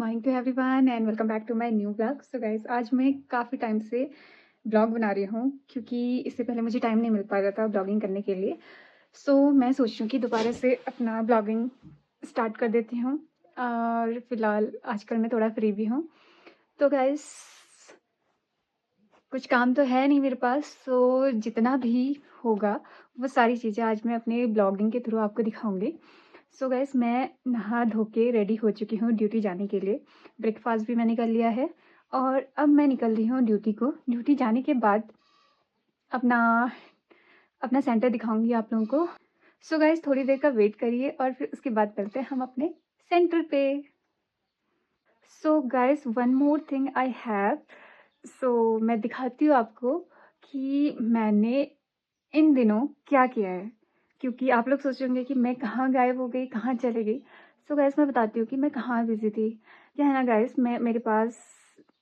Morning to everyone and welcome back to my new blog. So guys, आज मैं काफ़ी time से blog बना रही हूँ क्योंकि इससे पहले मुझे टाइम नहीं मिल पा रहा था ब्लॉगिंग करने के लिए। मैं सोच रही हूँ कि दोबारा से अपना ब्लॉगिंग स्टार्ट कर देती हूँ और फिलहाल आजकल मैं थोड़ा फ्री भी हूँ। तो गाइस, कुछ काम तो है नहीं मेरे पास, सो जितना भी होगा वो सारी चीज़ें आज मैं अपने ब्लॉगिंग के थ्रू आपको दिखाऊंगी। सो गाइस, मैं नहा धो के रेडी हो चुकी हूँ ड्यूटी जाने के लिए। ब्रेकफास्ट भी मैंने कर लिया है और अब मैं निकल रही हूँ ड्यूटी को। ड्यूटी जाने के बाद अपना अपना सेंटर दिखाऊंगी आप लोगों को। सो गाइस, थोड़ी देर का वेट करिए और फिर उसके बाद चलते हैं हम अपने सेंटर पे। So guys, one more thing I have. मैं दिखाती हूँ आपको कि मैंने इन दिनों क्या किया है, क्योंकि आप लोग सोच रहे होंगे कि मैं कहाँ गायब हो गई, कहाँ चली गई। सो गाइस, मैं बताती हूँ कि मैं कहाँ बिजी थी। क्या है ना गाइस, मेरे पास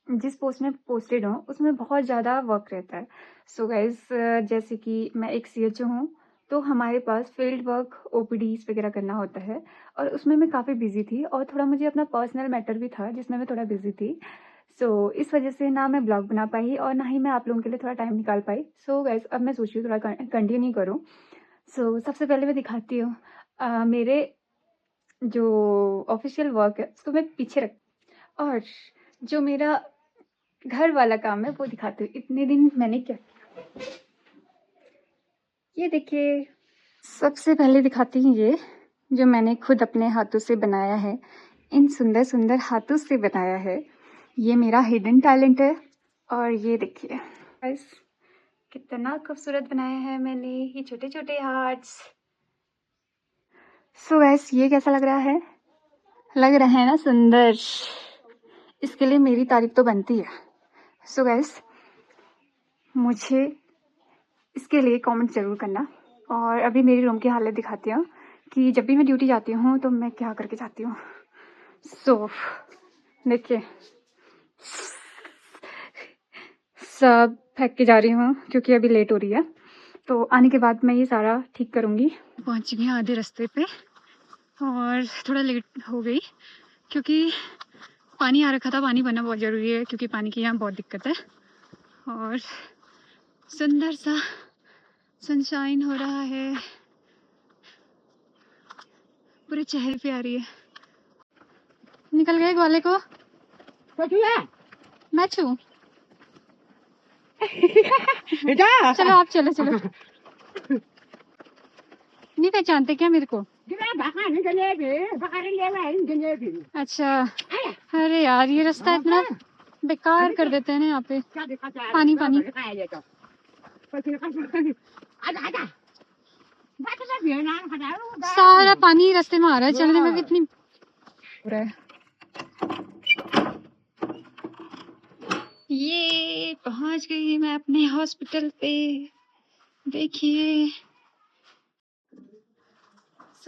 जिस पोस्ट में पोस्टेड हूँ उसमें बहुत ज़्यादा वर्क रहता है। सो गाइस, जैसे कि मैं एक सीएचओ हूँ, तो हमारे पास फील्ड वर्क ओपीडीज वगैरह करना होता है और उसमें मैं काफ़ी बिजी थी और थोड़ा मुझे अपना पर्सनल मैटर भी था जिसमें मैं थोड़ा बिजी थी। इस वजह से ना मैं ब्लॉग बना पाई और ना ही मैं आप लोगों के लिए थोड़ा टाइम निकाल पाई। गाइस, अब मैं सोच रही हूँ थोड़ा कंटिन्यू करूँ। सबसे पहले मैं दिखाती हूँ मेरे जो ऑफिशियल वर्क है उसको मैं पीछे रख, और जो मेरा घर वाला काम है वो दिखाती हूँ। इतने दिन मैंने क्या किया, ये देखिए। सबसे पहले दिखाती हूँ ये जो मैंने खुद अपने हाथों से बनाया है। इन सुंदर सुंदर हाथों से बनाया है, ये मेरा हिडन टैलेंट है। और ये देखिए गाइस, कितना खूबसूरत बनाया है मैंने ये छोटे छोटे हार्ट्स। गाइस, ये कैसा लग रहा है? लग रहा है ना सुंदर? इसके लिए मेरी तारीफ तो बनती है। गाइस, मुझे इसके लिए कमेंट ज़रूर करना। और अभी मेरी रूम की हालत दिखाती हूँ कि जब भी मैं ड्यूटी जाती हूँ तो मैं क्या करके जाती हूँ। देखिए, सब फेंक के जा रही हूँ क्योंकि अभी लेट हो रही है, तो आने के बाद मैं ये सारा ठीक करूँगी। पहुँच गई आधे रास्ते पे और थोड़ा लेट हो गई क्योंकि पानी आ रखा था। पानी भरना बहुत ज़रूरी है क्योंकि पानी की यहाँ बहुत दिक्कत है। और सुंदर सा सनशाइन हो रहा है, पूरे चेहरे पे आ रही है। निकल गए ग्वाले को। मैं छू चलो आप चलो चलो। नहीं पहचानते क्या मेरे को? अच्छा, अरे यार ये रास्ता इतना बेकार कर देते हैं ना यहाँ पे। पानी पानी। सारा पानी रास्ते में आ रहा है, चलने में भी इतनी हो रहा है। ये पहुंच गई मैं अपने हॉस्पिटल पे, देखिए।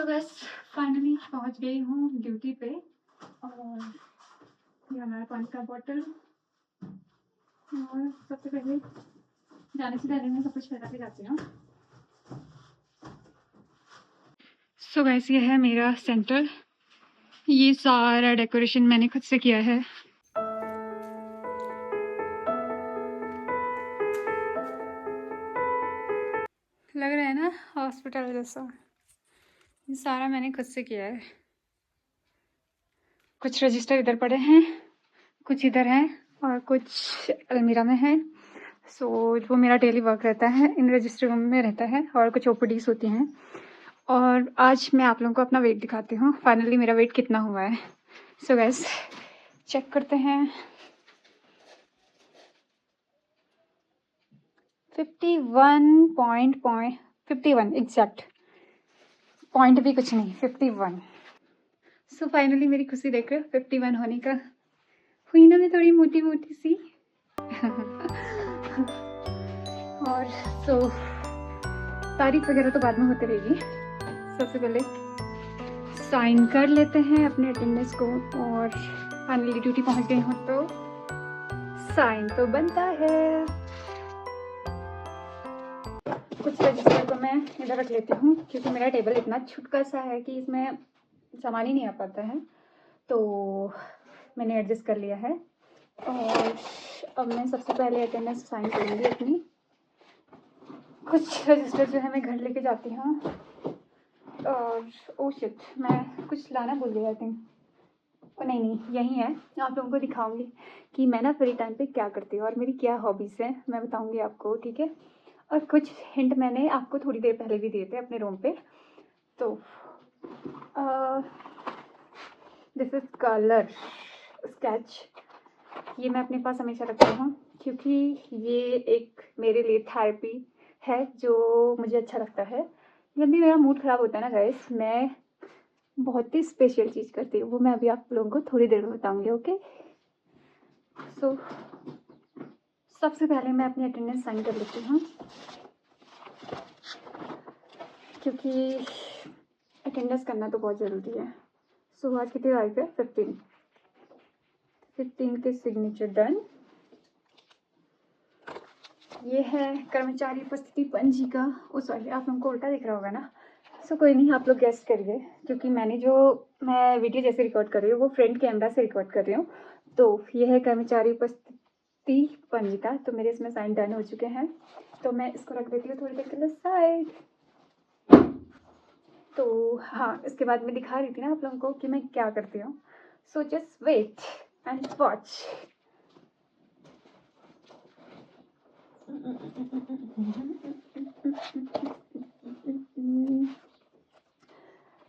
बस फाइनली पहुंच गई हूँ ड्यूटी पे। और ये हमारा पानी का बॉटल, और सबसे पहले जाने से पहले मैं सब कुछ फैला के जाती हूँ। गाइस, ये है मेरा सेंटर। ये सारा डेकोरेशन मैंने खुद से किया है। लग रहा है ना हॉस्पिटल जैसा। ये सारा मैंने खुद से किया है। कुछ रजिस्टर इधर पड़े हैं, कुछ इधर हैं और कुछ अलमीरा में है। वो मेरा डेली वर्क रहता है, इन रजिस्टर रूम में रहता है और कुछ ओपीडीज होती हैं। और आज मैं आप लोगों को अपना वेट दिखाती हूँ, फाइनली मेरा वेट कितना हुआ है। गाइस, चेक करते हैं। 51 एग्जैक्ट, पॉइंट भी कुछ नहीं, 51। फाइनली मेरी खुशी देख रहे हो 51 होने का। हुई ना मैं थोड़ी मोटी मोटी सी। और तारीफ वगैरह तो बाद में होती रहेगी। सबसे पहले साइन कर लेते हैं अपने अटेंडेंस को। और फाइनली ड्यूटी पहुंच गई हूँ तो साइन तो बनता है। कुछ रजिस्टर को मैं इधर रख लेती हूँ क्योंकि मेरा टेबल इतना छुटका सा है कि इसमें सामान ही नहीं आ पाता है। तो मैंने एडजस्ट कर लिया है। और अब मैं सबसे पहले अटेंडेंस साइन करूँगी अपनी। कुछ रजिस्टर जो है मैं घर लेके जाती हूँ। और ओ शिट, मैं कुछ लाना भूल गई आई थिंक। नहीं यही है। आप लोगों को दिखाऊंगी कि मैं ना फ्री टाइम पे क्या करती हूँ और मेरी क्या हॉबीज़ हैं, मैं बताऊंगी आपको, ठीक है। और कुछ हिंट मैंने आपको थोड़ी देर पहले भी दिए थे अपने रूम पे। तो दिस इज कलर स्केच। ये मैं अपने पास हमेशा रखती हूँ क्योंकि ये एक मेरे लिए थेरेपी है जो मुझे अच्छा लगता है। जब भी मेरा मूड ख़राब होता है ना गाइस, मैं बहुत ही स्पेशल चीज़ करती हूँ, वो मैं अभी आप लोगों को थोड़ी देर में बताऊंगी, ओके। सो सबसे पहले मैं अपनी अटेंडेंस साइन कर लेती हूँ क्योंकि अटेंडेंस करना तो बहुत ज़रूरी है। सो आज कितनी तारीख है? 15 के सिग्नेचर डन। ये है कर्मचारी उपस्थिति पंजी का। ओ सॉरी, आप लोगों को उल्टा दिख रहा होगा ना। सो कोई नहीं, आप लोग गेस करिए क्योंकि मैं वीडियो जैसे रिकॉर्ड कर रही हूँ वो फ्रंट कैमरा से रिकॉर्ड कर रही हूँ। तो ये है कर्मचारी उपस्थिति पंजिका। तो मेरे इसमें साइन डन हो चुके हैं, तो मैं इसको रख देती हूँ थोड़ी देर के लिए साइड। तो हाँ, इसके बाद मैं दिखा रही थी ना आप लोगों को कि मैं क्या करती हूँ। So just wait and watch.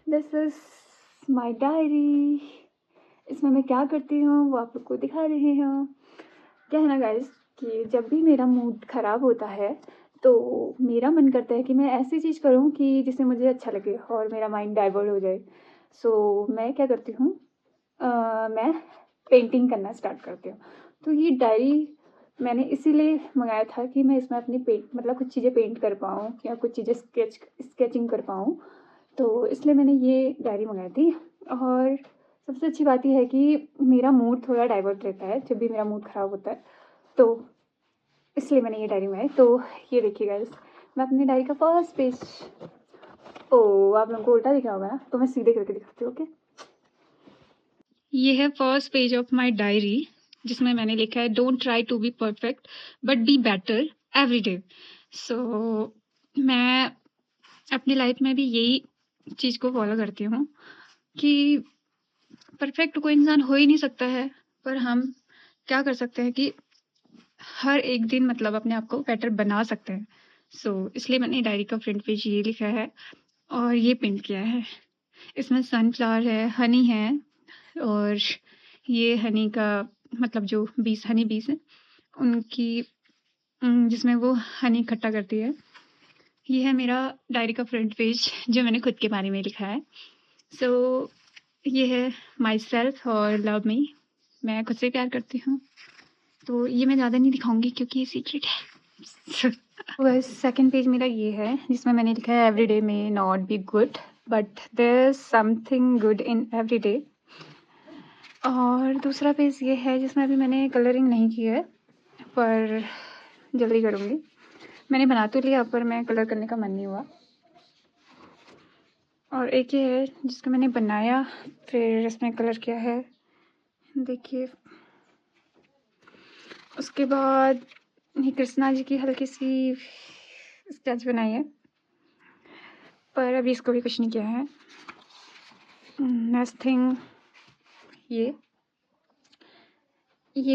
This is my diary. इसमें मैं क्या करती हूँ वो आप लोग को दिखा रही हूँ। क्या है ना गाइस कि जब भी मेरा मूड ख़राब होता है तो मेरा मन करता है कि मैं ऐसी चीज़ करूँ कि जिससे मुझे अच्छा लगे और मेरा माइंड डाइवर्ट हो जाए। सो मैं क्या करती हूँ, मैं पेंटिंग करना स्टार्ट करती हूँ। तो ये डायरी मैंने इसीलिए मंगाया था कि मैं इसमें अपनी मतलब कुछ चीज़ें पेंट कर पाऊँ या कुछ चीज़ें स्केचिंग कर पाऊँ। तो इसलिए मैंने ये डायरी मंगाई थी। और सबसे अच्छी बात ये है कि मेरा मूड थोड़ा डाइवर्ट रहता है जब भी मेरा मूड ख़राब होता है, तो इसलिए मैंने ये डायरी मंगाई। तो ये देखिए गाइस, मैं अपनी डायरी का फर्स्ट पेज, आप लोगों को उल्टा दिख रहा होगा ना, तो मैं सीधे करके दिखाती हूँ, ओके। ये है first page of my diary जिसमें मैंने लिखा है don't try to be perfect but be better every day. So मैं अपनी लाइफ में भी यही चीज़ को फॉलो करती हूँ कि परफेक्ट कोई इंसान हो ही नहीं सकता है, पर हम क्या कर सकते हैं कि हर एक दिन मतलब अपने आप को बेटर बना सकते हैं। सो इसलिए मैंने डायरी का फ्रंट पेज ये लिखा है और ये पेंट किया है। इसमें सनफ्लावर है, हनी है, और ये हनी का मतलब जो हनी बीस है उनकी जिसमें वो हनी इकट्ठा करती है। ये है मेरा डायरी का फ्रंट पेज जो मैंने खुद के बारे में लिखा है। सो ये है माई सेल्फ और लव मी, मैं खुद से प्यार करती हूँ। तो ये मैं ज़्यादा नहीं दिखाऊंगी क्योंकि ये सीक्रेट है। बस सेकंड पेज मेरा ये है जिसमें मैंने लिखा है every day may not be good but there is something good in every day. और दूसरा पेज ये है जिसमें अभी मैंने कलरिंग नहीं की है पर जल्दी करूँगी। मैंने बना तो लिया पर मैं कलर करने का मन नहीं हुआ। और एक ये है जिसका मैंने बनाया फिर इसमें कलर किया है, देखिए। उसके बाद ये कृष्णा जी की हल्की सी स्केच बनाई है पर अभी इसको भी कुछ नहीं किया है। नेक्स्ट थिंग ये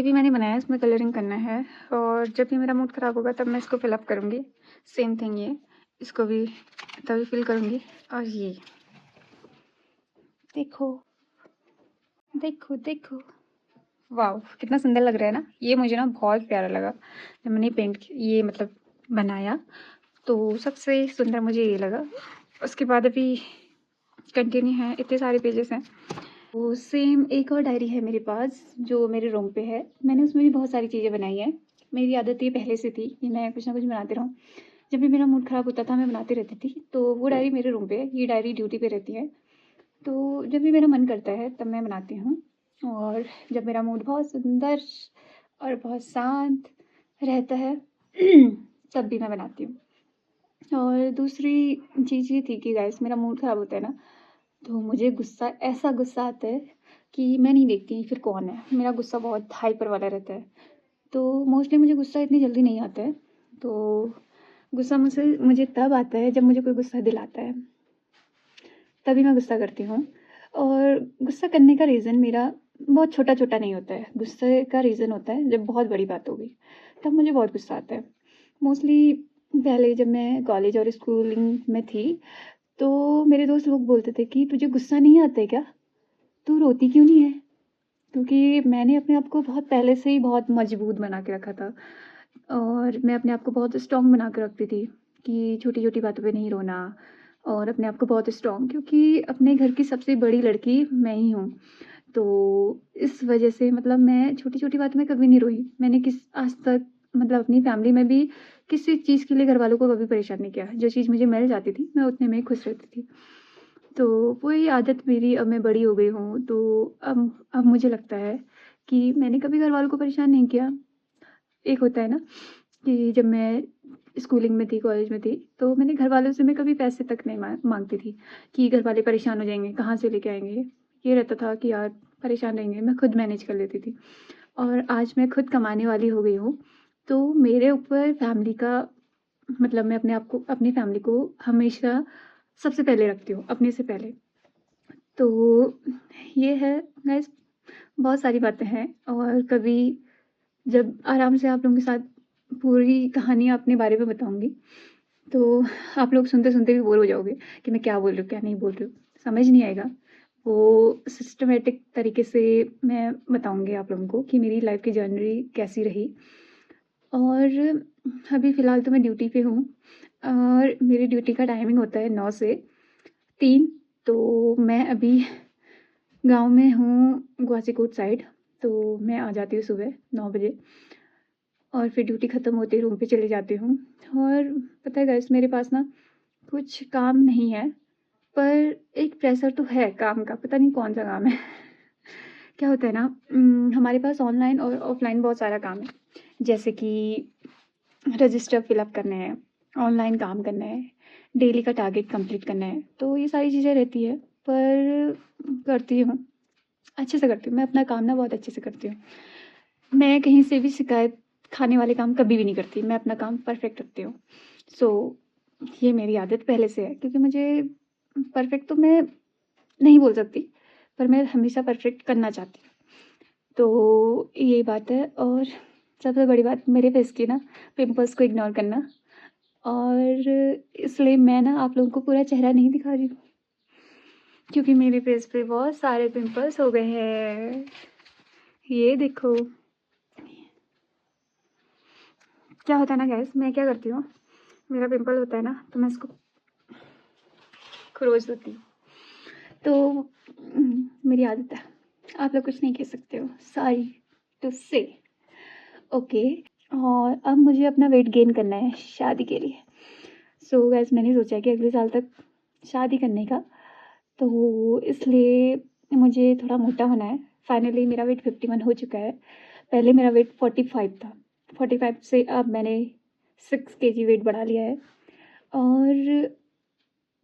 भी मैंने बनाया है, इसमें कलरिंग करना है और जब भी मेरा मूड ख़राब होगा तब मैं इसको फिलअप करूँगी। सेम थिंग ये, इसको भी तभी फिल करूँगी। और ये देखो देखो देखो, वाह कितना सुंदर लग रहा है ना। ये मुझे ना बहुत प्यारा लगा जब मैंने ये मतलब बनाया, तो सबसे सुंदर मुझे ये लगा। उसके बाद अभी कंटिन्यू है, इतने सारे पेजेस हैं। तो सेम एक और डायरी है मेरे पास जो मेरे रूम पे है, मैंने उसमें भी बहुत सारी चीज़ें बनाई हैं। मेरी आदत ये पहले से थी कि मैं कुछ ना कुछ बनाती रहूँ। जब भी मेरा मूड ख़राब होता था मैं बनाती रहती थी। तो वो डायरी मेरे रूम पे है, ये डायरी ड्यूटी पे रहती है। तो जब भी मेरा मन करता है तब मैं बनाती हूँ। और जब मेरा मूड बहुत सुंदर और बहुत शांत रहता है तब भी मैं बनाती हूँ। और दूसरी चीज़ ये थी कि गाइस मेरा मूड ख़राब होता है ना, तो मुझे ऐसा गुस्सा आता है कि मैं नहीं देखती फिर कौन है। मेरा गुस्सा बहुत हाइपर वाला रहता है, तो मोस्टली मुझे गुस्सा इतनी जल्दी नहीं आता है। तो गुस्सा मुझे तब आता है जब मुझे कोई गुस्सा दिलाता है, तभी मैं गुस्सा करती हूँ। और गुस्सा करने का रीज़न मेरा बहुत छोटा-छोटा नहीं होता है, गुस्से का रीज़न होता है जब बहुत बड़ी बात हो गई, तब मुझे बहुत गुस्सा आता है। मोस्टली पहले जब मैं कॉलेज और स्कूलिंग में थी, तो मेरे दोस्त लोग बोलते थे कि तुझे गुस्सा नहीं आता है क्या? तू रोती क्यों नहीं है? क्योंकि मैंने अपने आप को बहुत पहले से ही बहुत मजबूत बना के रखा था और मैं अपने आप को बहुत स्ट्रॉन्ग बना के रखती थी कि छोटी-छोटी बातों पे नहीं रोना और अपने आप को बहुत स्ट्रॉन्ग, क्योंकि अपने घर की सबसे बड़ी लड़की मैं ही हूँ। तो इस वजह से मतलब मैं छोटी-छोटी बातों में कभी नहीं रोई। मैंने आज तक मतलब अपनी फैमिली में भी किसी चीज़ के लिए घरवालों को कभी परेशान नहीं किया। जो चीज़ मुझे मिल जाती थी, मैं उतने में ही खुश रहती थी। तो वही आदत मेरी, अब मैं बड़ी हो गई हूँ, तो अब मुझे लगता है कि मैंने कभी घरवालों को परेशान नहीं किया। एक होता है ना कि जब मैं स्कूलिंग में थी, कॉलेज में थी, तो मैंने घरवालों से मैं कभी पैसे तक नहीं माँगती थी कि घरवाले परेशान हो जाएँगे, कहाँ से लेके आएँगे? ये रहता था कि यार परेशान रहेंगे, मैं खुद मैनेज कर लेती थी। और आज मैं खुद कमाने वाली हो गई हूँ, तो मेरे ऊपर फैमिली का मतलब मैं अपने आप को, अपनी फैमिली को हमेशा सबसे पहले रखती हूँ, अपने से पहले। तो ये है गाइस, बहुत सारी बातें हैं और कभी जब आराम से आप लोगों के साथ पूरी कहानी अपने बारे में बताऊँगी, तो आप लोग सुनते-सुनते भी बोर हो जाओगे कि मैं क्या बोल रही हूँ, क्या नहीं बोल रही हूँ, समझ नहीं आएगा। वो सिस्टमैटिक तरीके से मैं बताऊँगी आप लोगों को कि मेरी लाइफ़ की जर्नी कैसी रही। और अभी फ़िलहाल तो मैं ड्यूटी पे हूँ और मेरी ड्यूटी का टाइमिंग होता है 9 से 3। तो मैं अभी गाँव में हूँ, ग्वासीकोट साइड। तो मैं आ जाती हूँ सुबह 9 बजे और फिर ड्यूटी ख़त्म होते ही रूम पे चली जाती हूँ। और पता है गाइस, मेरे पास ना कुछ काम नहीं है, पर एक प्रेशर तो है काम का, पता नहीं कौन-सा काम है। क्या होता है ना, हमारे पास ऑनलाइन और ऑफ़लाइन बहुत सारा काम है। जैसे कि रजिस्टर फ़िल अप करने हैं, ऑनलाइन काम करना है, डेली का टारगेट कंप्लीट करना है, तो ये सारी चीज़ें रहती है, पर करती हूँ, अच्छे से करती हूँ। मैं अपना काम ना बहुत अच्छे से करती हूँ। मैं कहीं से भी शिकायत खाने वाले काम कभी भी नहीं करती, मैं अपना काम परफ़ेक्ट रखती हूँ। सो ये मेरी आदत पहले से है, क्योंकि मुझे परफ़ेक्ट तो मैं नहीं बोल सकती, पर मैं हमेशा परफ़ेक्ट करना चाहती हूँ। तो ये बात है। और सबसे बड़ी बात मेरे फेस की ना पिंपल्स को इग्नोर करना। और इसलिए मैं ना आप लोगों को पूरा चेहरा नहीं दिखा रही हूँ, क्योंकि मेरे फेस पे बहुत सारे पिंपल्स हो गए हैं। ये देखो। क्या होता है ना गाइस, मैं क्या करती हूँ, मेरा पिंपल होता है ना तो मैं इसको खरोच देती हूँ। तो मेरी आदत है, आप लोग कुछ नहीं कह सकते हो, सॉरी टू से। ओके। और अब मुझे अपना वेट गेन करना है शादी के लिए। सो गाइस, मैंने सोचा कि अगले साल तक शादी करने का, तो इसलिए मुझे थोड़ा मोटा होना है। फाइनली मेरा वेट 51 हो चुका है। पहले मेरा वेट 45 था। 45 से अब मैंने 6 केजी वेट बढ़ा लिया है और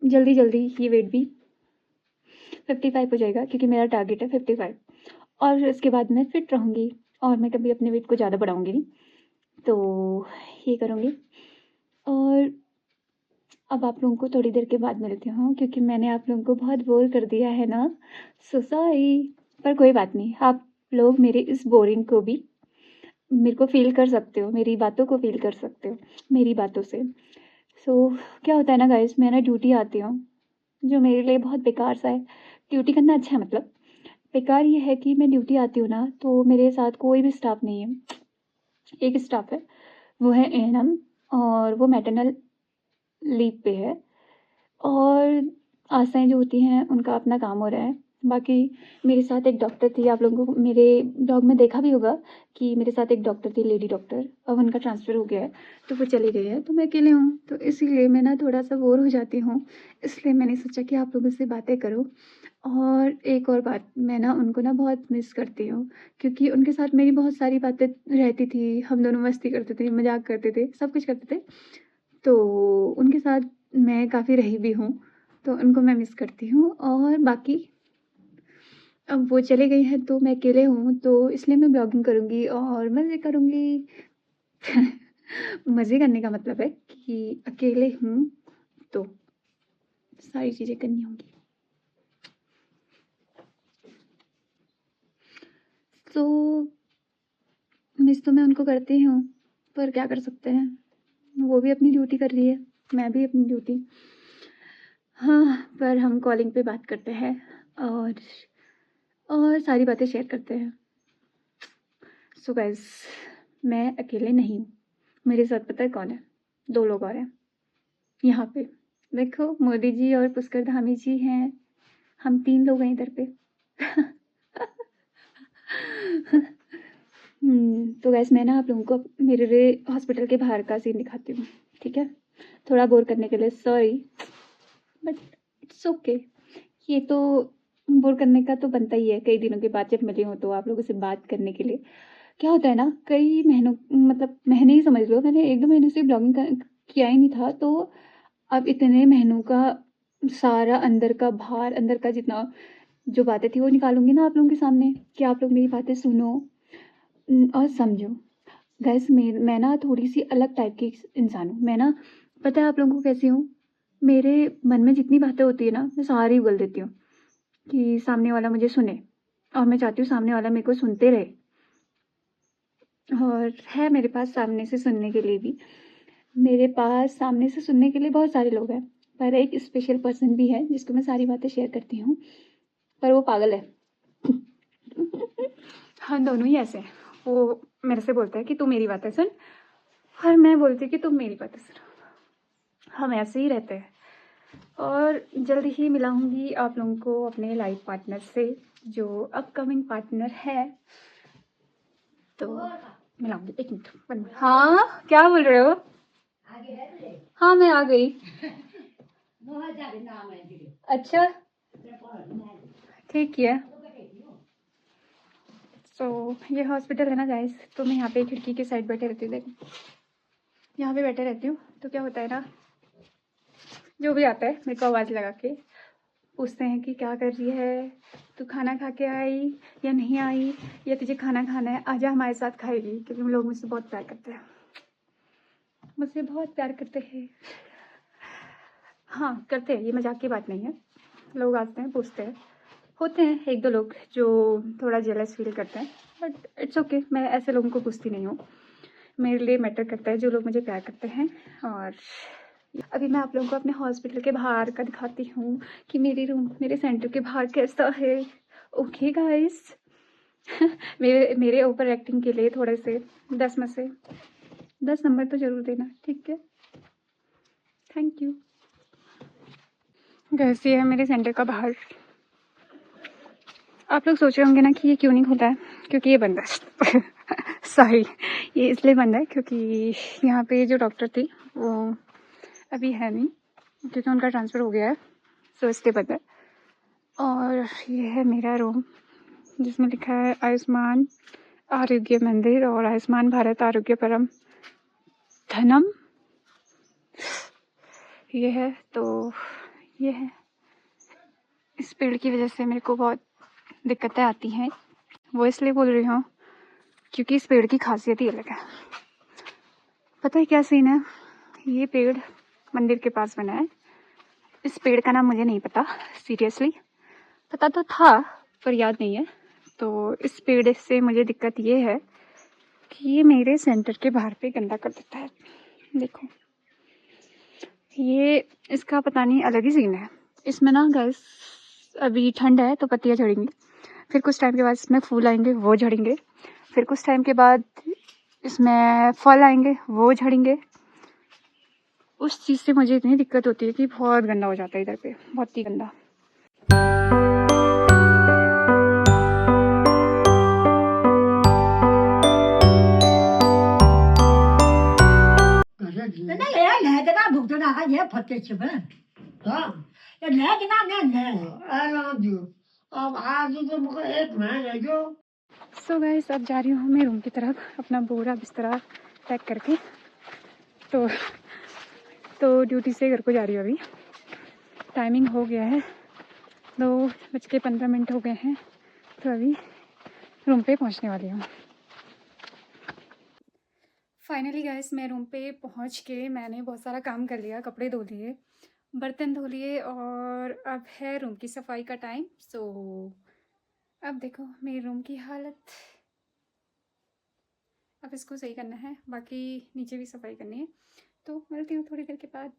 जल्दी-जल्दी ये वेट भी 55 हो जाएगा, क्योंकि मेरा टारगेट है 55। और इसके बाद मैं फिट रहूँगी और मैं कभी अपने वेट को ज़्यादा बढ़ाऊँगी नहीं। तो ये करूँगी। और अब आप लोगों को थोड़ी देर के बाद मिलती हूँ, क्योंकि मैंने आप लोगों को बहुत बोर कर दिया है ना, सो सॉरी। पर कोई बात नहीं, आप लोग मेरे इस बोरिंग को भी मेरे को फ़ील कर सकते हो, मेरी बातों को फ़ील कर सकते हो मेरी बातों से। सो क्या होता है ना गाइस, मैं ना ड्यूटी आती हूँ, जो मेरे लिए बहुत बेकार सा है। ड्यूटी करना अच्छा है, मतलब बेकार ये है कि मैं ड्यूटी आती हूँ ना, तो मेरे साथ कोई भी स्टाफ नहीं है। एक स्टाफ है, वो है एएनएम, और वो मैटरनल लीव पे है। और आशाएँ जो होती हैं उनका अपना काम हो रहा है। बाकी मेरे साथ एक डॉक्टर थी, आप लोगों को मेरे ब्लॉग में देखा भी होगा कि मेरे साथ एक डॉक्टर थी, लेडी डॉक्टर, अब उनका ट्रांसफ़र हो गया है, तो वो चली गई है, तो मैं अकेले हूँ, तो इसीलिए मैं ना थोड़ा-सा बोर हो जाती हूँ। इसलिए मैंने सोचा कि आप लोगों से बातें करूँ। और एक और बात, मैं ना उनको ना बहुत मिस करती हूँ, क्योंकि उनके साथ मेरी बहुत सारी बातें रहती थी, हम दोनों मस्ती करते थे, मज़ाक करते थे, सब कुछ करते थे। तो उनके साथ मैं काफ़ी रही भी हूँ, तो उनको मैं मिस करती हूँ। और बाकी अब वो चले गए हैं तो मैं अकेले हूँ, तो इसलिए मैं ब्लॉगिंग करूँगी और मज़े करूँगी। मज़े करने का मतलब है कि अकेले हूँ तो सारी चीज़ें करनी होंगी। तो मिस तो मैं उनको करती हूँ, पर क्या कर सकते हैं, वो भी अपनी ड्यूटी कर रही है, मैं भी अपनी ड्यूटी। हाँ, पर हम कॉलिंग पे बात करते हैं और सारी बातें शेयर करते हैं। सो गाइस, मैं अकेले नहीं हूँ, मेरे साथ पता है कौन है? 2 लोग और हैं यहाँ पे। देखो, मोदी जी और पुष्कर धामी जी हैं, हम 3 लोग हैं इधर पे। तो गाइस मैं ना आप लोगों को मेरे हॉस्पिटल के बाहर का सीन दिखाती हूँ, ठीक है? थोड़ा बोर करने के लिए सॉरी, बट इट्स ओके। ये तो बोर करने का तो बनता ही है, कई दिनों के बाद जब मिली हूँ तो आप लोगों से बात करने के लिए। क्या होता है ना, कई महीनों मतलब महीने ही समझ लो, मैंने 1-2 महीने से ब्लॉगिंग किया ही नहीं था, तो अब इतने महीनों का सारा अंदर का भार, अंदर का जितना जो बातें थी वो निकालूँगी ना आप लोगों के सामने, कि आप लोग मेरी बातें सुनो और समझो। गाइस मैं ना थोड़ी-सी अलग टाइप की इंसान हूँ। मैं ना, पता है आप लोगों को कैसी हूँ? मेरे मन में जितनी बातें होती है ना, मैं सारी उगल देती हूँ कि सामने वाला मुझे सुने, और मैं चाहती हूँ सामने वाला मेरे को सुनते रहे। और है मेरे पास सामने से सुनने के लिए भी, मेरे पास सामने से सुनने के लिए बहुत सारे लोग हैं, पर एक स्पेशल पर्सन भी है जिसको मैं सारी बातें शेयर करती हूँ, पर वो पागल है। हम दोनों ही ऐसे हैं। वो मेरे से बोलता है कि तू मेरी बातें सुन, और मैं बोलती हूँ कि तुम मेरी बातें सुनो। हम ऐसे ही रहते हैं। और जल्द ही मिलाऊंगी आप लोगों को अपने लाइफ पार्टनर से, जो अपकमिंग पार्टनर है। तो मिलाऊंगी, 1 मिनट, 1 मिनट। हाँ, क्या बोल रहे हो? हाँ, मैं आ गई। अच्छा, ठीक है। सो ये हॉस्पिटल है ना गाइस, तो मैं यहाँ पे खिड़की के साइड बैठे रहती हूँ। देखो, यहाँ पे बैठे रहती हूँ, तो क्या होता है ना, जो भी आता है मेरे को आवाज़ लगा के पूछते हैं कि क्या कर रही है, तू खाना खा के आई या नहीं आई, या तुझे खाना खाना है, आजा हमारे साथ खाएगी। क्योंकि लोग मुझसे बहुत प्यार करते हैं, मुझसे बहुत प्यार करते हैं। हाँ, करते हैं, ये मजाक की बात नहीं है। लोग आते हैं, पूछते हैं, होते हैं 1-2 लोग जो थोड़ा जेलस फील करते हैं, बट इट्स ओके। मैं ऐसे लोगों को पूछती नहीं हूँ। मेरे लिए मैटर करता है जो लोग मुझे प्यार करते हैं। और अभी मैं आप लोगों को अपने हॉस्पिटल के बाहर का दिखाती हूँ कि मेरे सेंटर के बाहर कैसा है। ओके गाइस, मेरे ओवर एक्टिंग के लिए थोड़े से 10 में से 10 नंबर तो ज़रूर देना, ठीक है? Thank you. गाइस ये है मेरे सेंटर का बाहर। आप लोग सोच रहे होंगे ना कि ये क्यों नहीं खुला है, क्योंकि ये बंद है। सॉरी, ये इसलिए बंद है क्योंकि यहाँ पे जो डॉक्टर थी वो अभी है नहीं, क्योंकि उनका ट्रांसफ़र हो गया है, सो इसलिए बंद है। और ये है मेरा रूम जिसमें लिखा है आयुष्मान आरोग्य मंदिर और आयुष्मान भारत आरोग्य परम धनम। ये है, तो ये है। इस पेड़ की वजह से मेरे को बहुत दिक्कतें आती हैं, वो इसलिए बोल रही हूँ क्योंकि इस पेड़ की खासियत ही अलग है। पता है क्या सीन है? ये पेड़ मंदिर के पास बना है। इस पेड़ का नाम मुझे नहीं पता, सीरियसली पता तो था पर याद नहीं है। तो इस पेड़ से मुझे दिक्कत ये है कि ये मेरे सेंटर के बाहर पे गंदा कर देता है। देखो, ये इसका पता नहीं अलग ही सीन है। इसमें ना गाइस, अभी ठंड है तो पत्तियाँ झड़ेंगी, फिर कुछ टाइम के बाद इसमें फूल आएंगे, वो झड़ेंगे, फिर कुछ टाइम के बाद इसमें फल आएंगे, वो झड़ेंगे। उस चीज़ से मुझे इतनी दिक्कत होती है कि बहुत गंदा हो जाता है इधर पे, बहुत ही गंदा। सो गाइस, अब जा रही हूँ मैं रूम की तरफ अपना बोरा बिस्तरा पैक करके। तो ड्यूटी से घर को जा रही हूँ। अभी टाइमिंग हो गया है, 2:15 हो गए हैं। तो अभी रूम पे पहुंचने वाली हूँ। फाइनली गाइस मैं रूम पे पहुंच के मैंने बहुत सारा काम कर लिया, कपड़े धो लिए, बर्तन धो लिए और अब है रूम की सफाई का टाइम। सो अब देखो मेरे रूम की हालत, अब इसको सही करना है, बाकी नीचे भी सफाई करनी है। तो मिलती हूँ थोड़ी देर के बाद।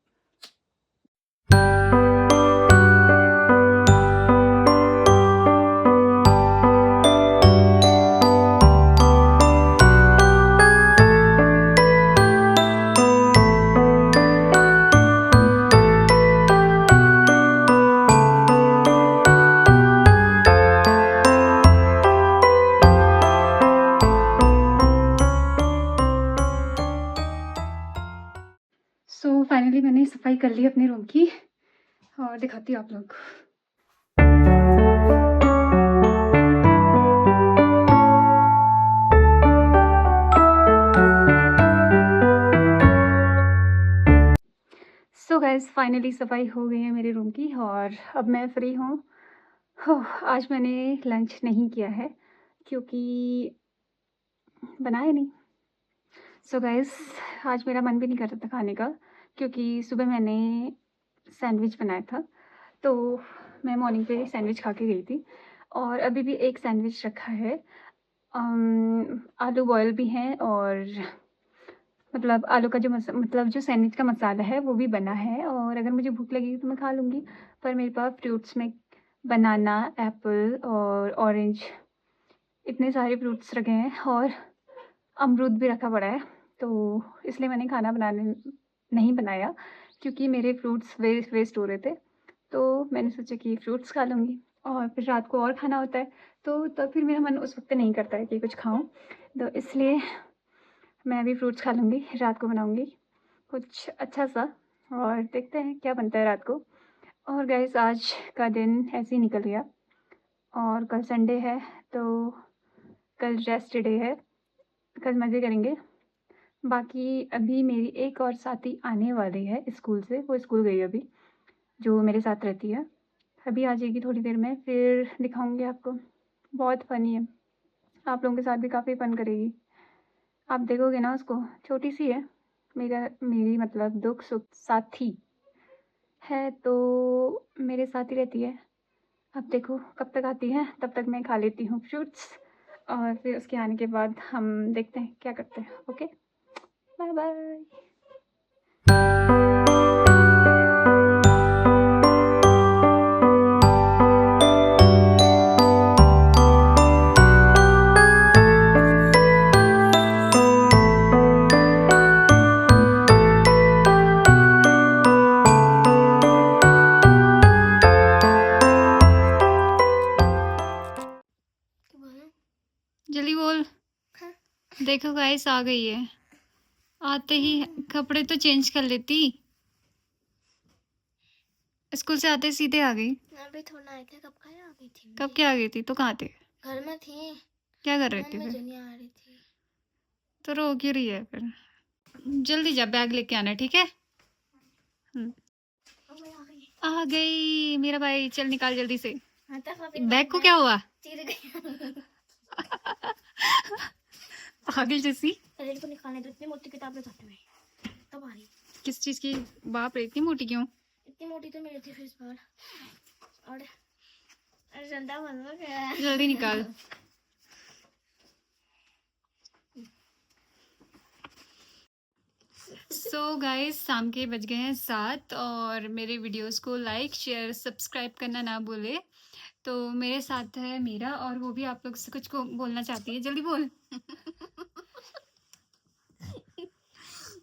सो फाइनली मैंने सफाई कर ली अपने रूम की और दिखाती हूँ आप लोग को। सो गाइस फाइनली सफाई हो गई है मेरे रूम की और अब मैं फ्री हूँ। आज मैंने लंच नहीं किया है क्योंकि बनाया नहीं। सो गाइस आज मेरा मन भी नहीं कर रहा था खाने का क्योंकि सुबह मैंने सैंडविच बनाया था, तो मैं मॉर्निंग पे सैंडविच खा के गई थी और अभी भी एक सैंडविच रखा है। आलू बॉयल भी हैं और मतलब आलू का जो मतलब जो सैंडविच का मसाला है वो भी बना है और अगर मुझे भूख लगेगी तो मैं खा लूँगी। पर मेरे पास फ्रूट्स में बनाना, एप्पल और ऑरेंज इतने सारे फ्रूट्स रखे हैं और अमरूद भी रखा पड़ा है, तो इसलिए मैंने खाना बनाने नहीं बनाया क्योंकि मेरे फ्रूट्स वेस्ट हो रहे थे। तो मैंने सोचा कि फ्रूट्स खा लूँगी और फिर रात को और खाना होता है, तो फिर मेरा मन उस वक्त नहीं करता है कि कुछ खाऊं, तो इसलिए मैं अभी फ्रूट्स खा लूँगी। रात को बनाऊँगी कुछ अच्छा सा और देखते हैं क्या बनता है रात को। और गाइस आज का दिन ऐसे ही निकल गया और कल संडे है, तो कल रेस्ट डे है, कल मज़े करेंगे। बाकी अभी मेरी एक और साथी आने वाली है स्कूल से, वो स्कूल गई अभी, जो मेरे साथ रहती है, अभी आ जाएगी थोड़ी देर में, फिर दिखाऊंगी आपको। बहुत फ़नी है, आप लोगों के साथ भी काफ़ी फ़न करेगी, आप देखोगे ना उसको। छोटी सी है, मेरी मतलब दुख सुख साथी है, तो मेरे साथ ही रहती है। अब देखो कब तक आती है, तब तक मैं खा लेती हूँ फ्रूट्स और फिर उसके आने के बाद हम देखते हैं क्या करते हैं। Okay, bye bye. जल्दी बोल। देखो गाइस आ गई है, आते ही कपड़े तो चेंज कर लेती, स्कूल से आते सीधे आ गई। अभी थोड़ा आई थी, कब आ गई थी? कब क्या आ गई थी? तो कहाँ थे? घर में थी। क्या कर रही थी मम्मी फिर? दुनिया आ रही थी। तो रो क्यों रही है फिर? जल्दी जा, बैग लेके आना, ठीक है? आ गई मेरा भाई, चल निकाल जल्दी से। बैग को क्या हुआ? चिर गई। पागल जैसी। पहले को निकालने दो, इतनी मोटी किताबें खाते में तब आ रही। किस चीज की? बाप रे, इतनी मोटी क्यों? इतनी मोटी तो मिली थी फिर इस बार। और ठंडा बन गया। जल्दी निकाल। सो गाइस शाम के बज गए हैं 7 और मेरे वीडियोस को लाइक शेयर सब्सक्राइब करना ना भूले। तो मेरे साथ है मीरा और वो भी आप लोग से कुछ को बोलना चाहती है, जल्दी बोल।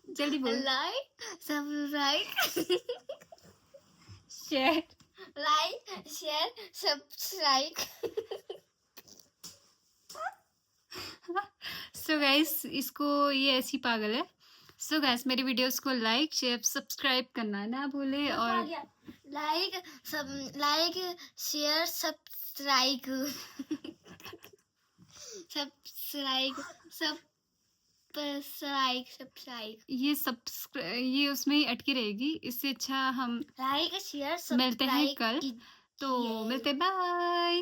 जल्दी बोल। Like subscribe share. Like share subscribe. So guys इसको, ये ऐसी पागल है। सो गाइस मेरी वीडियोस को लाइक शेयर सब्सक्राइब करना ना भूले और लाइक शेयर सब्सक्राइब सब्सक्राइब ये उसमें ही अटकी रहेगी, इससे अच्छा हम लाइक शेयर मिलते हैं कल। तो मिलते, बाय।